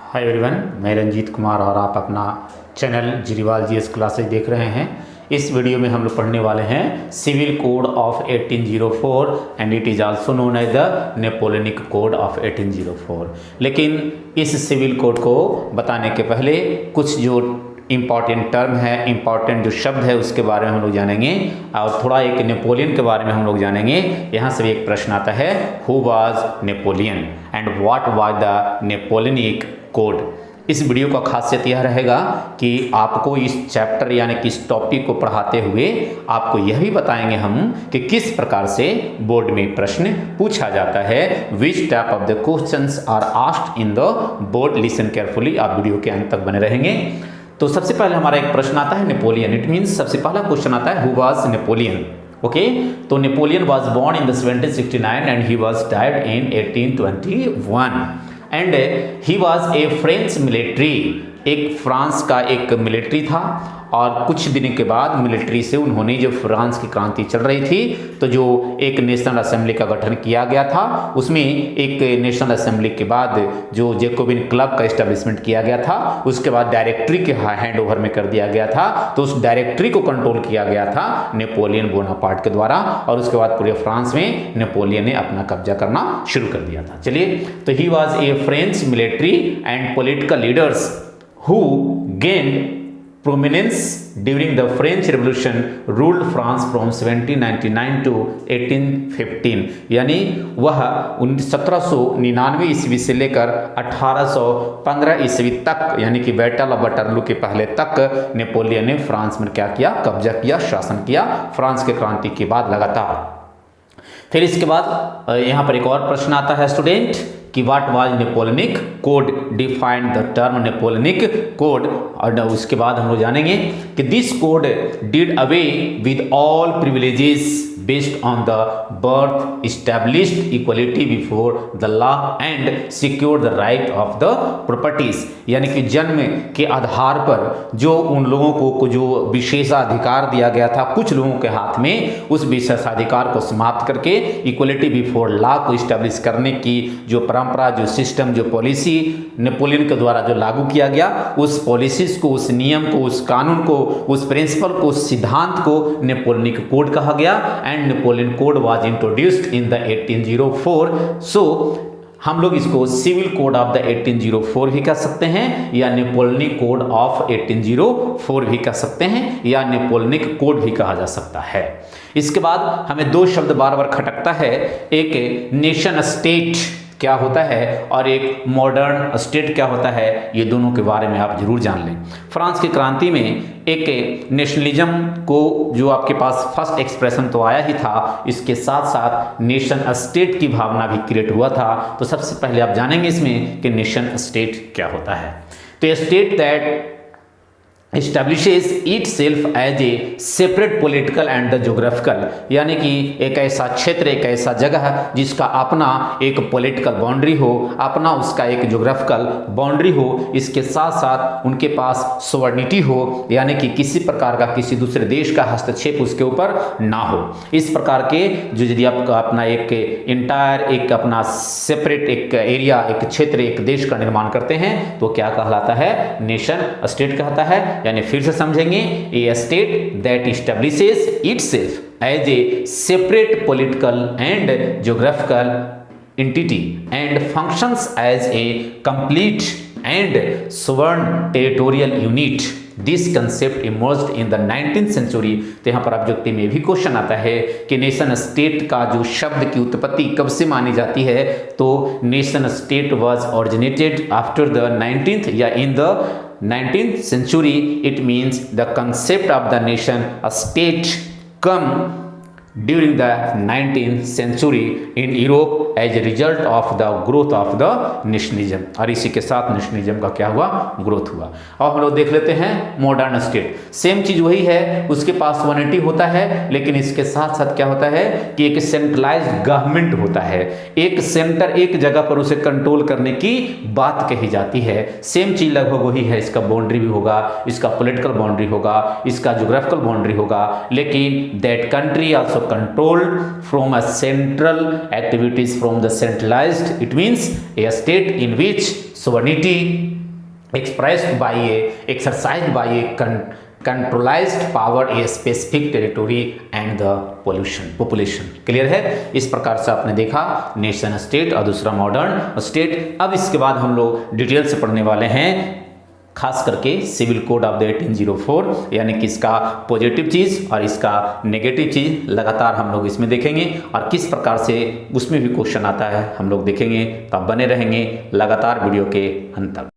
Hi everyone, मैं रंजीत कुमार और आप अपना चैनल जिरीवाल जीएस क्लासेज देख रहे हैं। इस वीडियो में हम लोग पढ़ने वाले हैं civil code of 1804 and it is also known as the Napoleonic code of 1804। लेकिन इस सिविल कोड को बताने के पहले कुछ जो इम्पॉर्टेंट टर्म है, इम्पॉर्टेंट जो शब्द है उसके बारे में हम लोग जानेंगे और थोड़ा एक नेपोलियन के बारे में हम लोग जानेंगे। यहाँ से भी एक प्रश्न आता है, who was Napoleon and what was the Napoleonic code. इस वीडियो का खासियत यह रहेगा कि आपको इस चैप्टर यानी कि इस टॉपिक को पढ़ाते हुए आपको यह भी बताएंगे हम कि किस प्रकार से बोर्ड में प्रश्न पूछा जाता है। Which type of the questions are asked in the board. Listen carefully, आप वीडियो के अंत तक बने रहेंगे। तो सबसे पहले हमारा एक प्रश्न आता है नेपोलियन। इट मीन्स सबसे पहला क्वेश्चन आता है, हु वाज नेपोलियन। ओके, तो Napoleon was born in the 1769 and he was died in 1821 and he was a French military. एक फ्रांस का एक मिलिट्री था और कुछ दिन के बाद मिलिट्री से उन्होंने जो फ्रांस की क्रांति चल रही थी तो जो एक नेशनल असेंबली का गठन किया गया था, उसमें एक नेशनल असेंबली के बाद जो जैकोबिन क्लब का इस्टेब्लिशमेंट किया गया था, उसके बाद डायरेक्टरी के हैंड ओवर में कर दिया गया था। तो उस डायरेक्टरी को कंट्रोल किया गया था नेपोलियन बोनापार्ट के द्वारा और उसके बाद पूरे फ्रांस में नेपोलियन ने अपना कब्जा करना शुरू कर दिया था। चलिए, तो he was a French military and political leaders who gained prominence during the French Revolution ruled France from 1799 to 1815। यानी वह 1799 ईस्वी से लेकर 1815 ईस्वी तक यानी कि बैटल ऑफ वाटरलू के पहले तक नेपोलियन ने फ्रांस में क्या किया, कब्जा किया, शासन किया फ्रांस के क्रांति के बाद लगातार। फिर इसके बाद यहाँ पर एक और प्रश्न आता है स्टूडेंट कि what was Napoleonic code, defined the term Napoleonic code. और उसके बाद हम लोग जानेंगे कि this code did away with all privileges based on the birth, established equality before the law and secure the right of the properties. यानी कि जन्म के आधार पर जो उन लोगों को जो विशेषाधिकार दिया गया था कुछ लोगों के हाथ में, उस विशेषाधिकार को समाप्त करके इक्वलिटी बिफोर लॉ को इस्टेब्लिश करने की जो परंपरा, जो सिस्टम, जो पॉलिसी नेपोलियन के द्वारा जो लागू किया गया, उस पॉलिसीज को, उस नियम को, उस कानून को, उस प्रिंसिपल को, उस सिद्धांत को नेपोलियनिक कोड कहा गया। And Napoleon code was introduced in the 1804। सो हम लोग इसको सिविल कोड ऑफ द 1804 भी कह सकते हैं या नेपोलियनिक कोड ऑफ 1804 भी कह सकते हैं या नेपोलियनिक कोड भी कहा जा सकता है। इसके बाद हमें दो शब्द बार बार खटकता है, एक नेशन स्टेट क्या होता है और एक मॉडर्न स्टेट क्या होता है, ये दोनों के बारे में आप जरूर जान लें। फ्रांस की क्रांति में एक नेशनलिज्म को जो आपके पास फर्स्ट एक्सप्रेशन तो आया ही था, इसके साथ साथ नेशन स्टेट की भावना भी क्रिएट हुआ था। तो सबसे पहले आप जानेंगे इसमें कि नेशन स्टेट क्या होता है। तो a state that establishes itself as a separate political and the geographical, यानी कि एक ऐसा क्षेत्र, एक ऐसा जगह जिसका अपना एक पॉलिटिकल बाउंड्री हो, अपना उसका एक ज्योग्राफिकल बाउंड्री हो, इसके साथ साथ उनके पास सॉवरेनिटी हो, यानी कि किसी प्रकार का किसी दूसरे देश का हस्तक्षेप उसके ऊपर ना हो। इस प्रकार के जो यदि आप अपना एक इंटायर एक अपना सेपरेट एक एरिया, एक क्षेत्र, एक देश का निर्माण करते हैं तो क्या कहलाता है, नेशन स्टेट कहता है। यानी फिर से समझेंगे, a state that establishes itself as a separate political and geographical entity and functions as a complete and sovereign territorial unit. This concept emerged in the 19th century. तो यहाँ पर ऑब्जेक्टिव में भी क्वेश्चन आता है कि नेशन स्टेट का जो शब्द की उत्पत्ति कब से मानी जाती है, तो nation state was originated after the 19th या इन the 19th century. It means the concept of the nation state come during the 19th century in Europe as a result of the growth of the nationalism। और इसी के साथ nationalism का क्या हुआ, growth हुआ। और हम लोग देख लेते हैं मॉडर्न स्टेट, सेम चीज वही है, उसके पास सॉवरेनिटी होता है लेकिन इसके साथ साथ क्या होता है कि एक सेंट्रलाइज्ड गवर्नमेंट होता है, एक सेंटर एक जगह पर उसे कंट्रोल करने की बात कही जाती है। सेम चीज लगभग वही है, इसका बाउंड्री भी होगा, इसका पॉलिटिकल बाउंड्री होगा, इसका ज्योग्राफिकल बाउंड्री होगा, लेकिन that country also controlled from a central activities from the centralized, it means a state in which sovereignty expressed by a exercised by a controlized power a specific territory and the population. Clear है? इस प्रकार से आपने देखा nation state और दूसरा modern state. अब इसके बाद हम लोग डिटेल से पढ़ने वाले हैं खास करके सिविल कोड ऑफ द 1804, यानी कि इसका पॉजिटिव चीज़ और इसका नेगेटिव चीज़ लगातार हम लोग इसमें देखेंगे और किस प्रकार से उसमें भी क्वेश्चन आता है हम लोग देखेंगे। तो आप बने रहेंगे लगातार वीडियो के अंत तक।